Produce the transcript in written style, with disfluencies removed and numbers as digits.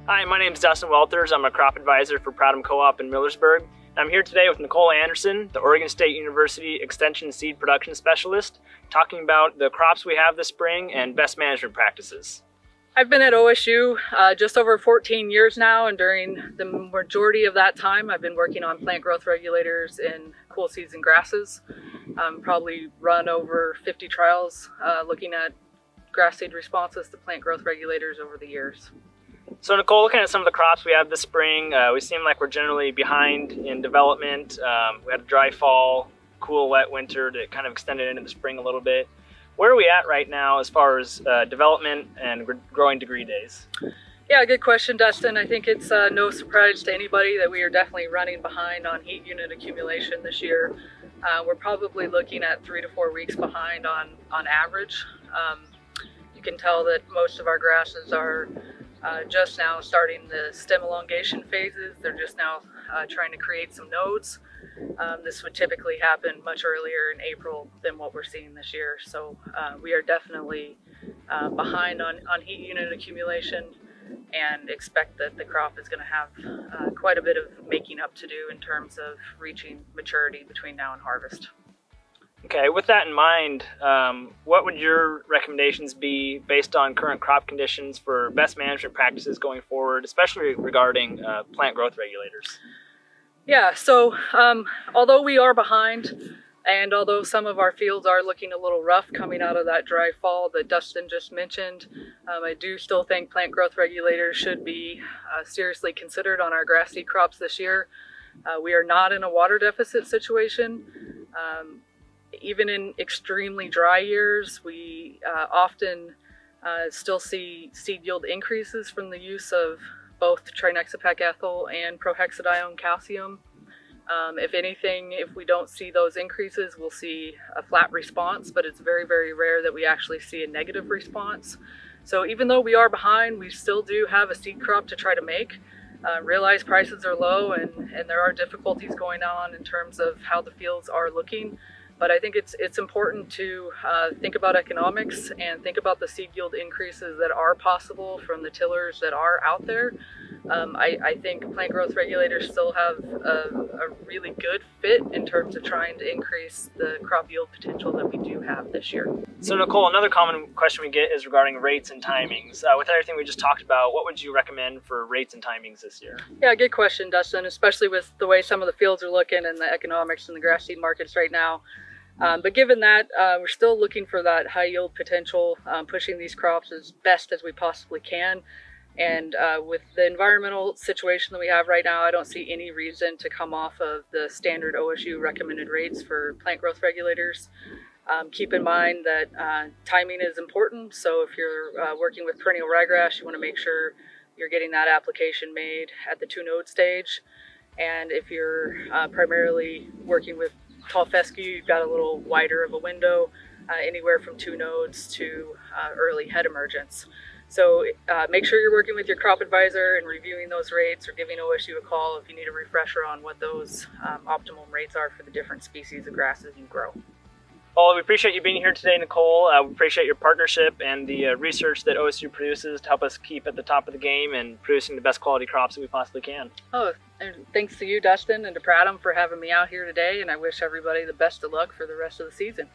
Hi, my name is Dustin Welters. I'm a crop advisor for Proutum Co-op in Millersburg. I'm here today with Nicole Anderson, the Oregon State University Extension Seed Production Specialist, talking about the crops we have this spring and best management practices. I've been at OSU just over 14 years now, and during the majority of that time I've been working on plant growth regulators in cool seeds and grasses. Probably run over 50 trials looking at grass seed responses to plant growth regulators over the years. So Nicole, looking at some of the crops we have this spring, we seem like we're generally behind in development. We had a dry fall, cool, wet winter that kind of extended into the spring a little bit. Where are we at right now as far as development and growing degree days? Yeah, good question, Dustin. I think it's no surprise to anybody that we are definitely running behind on heat unit accumulation this year. We're probably looking at 3 to 4 weeks behind on average. You can tell that most of our grasses are just now starting the stem elongation phases. They're just now trying to create some nodes. This would typically happen much earlier in April than what we're seeing this year. So we are definitely behind on heat unit accumulation, and expect that the crop is going to have quite a bit of making up to do in terms of reaching maturity between now and harvest. Okay, with that in mind, what would your recommendations be based on current crop conditions for best management practices going forward, especially regarding plant growth regulators? Yeah, so although we are behind, and although some of our fields are looking a little rough coming out of that dry fall that Dustin just mentioned, I do still think plant growth regulators should be seriously considered on our grass seed crops this year. We are not in a water deficit situation. Even in extremely dry years, we often still see seed yield increases from the use of both trinexapac ethyl and prohexadione calcium. If anything, if we don't see those increases, we'll see a flat response, but it's very, very rare that we actually see a negative response. So even though we are behind, we still do have a seed crop to try to make. Realize prices are low and there are difficulties going on in terms of how the fields are looking. But I think it's important to think about economics and think about the seed yield increases that are possible from the tillers that are out there. I think plant growth regulators still have a really good fit in terms of trying to increase the crop yield potential that we do have this year. So Nicole, another common question we get is regarding rates and timings. With everything we just talked about, what would you recommend for rates and timings this year? Yeah, good question, Dustin, especially with the way some of the fields are looking and the economics in the grass seed markets right now. But given that, we're still looking for that high yield potential, pushing these crops as best as we possibly can. And with the environmental situation that we have right now, I don't see any reason to come off of the standard OSU recommended rates for plant growth regulators. Keep in mind that timing is important. So if you're working with perennial ryegrass, you want to make sure you're getting that application made at the 2-node stage. And if you're primarily working with tall fescue, you've got a little wider of a window, anywhere from 2 nodes to early head emergence. So make sure you're working with your crop advisor and reviewing those rates, or giving OSU a call if you need a refresher on what those optimum rates are for the different species of grasses you grow. Well, we appreciate you being here today, Nicole. We appreciate your partnership and the research that OSU produces to help us keep at the top of the game and producing the best quality crops that we possibly can. Oh, and thanks to you, Dustin, and to Proutum for having me out here today, and I wish everybody the best of luck for the rest of the season.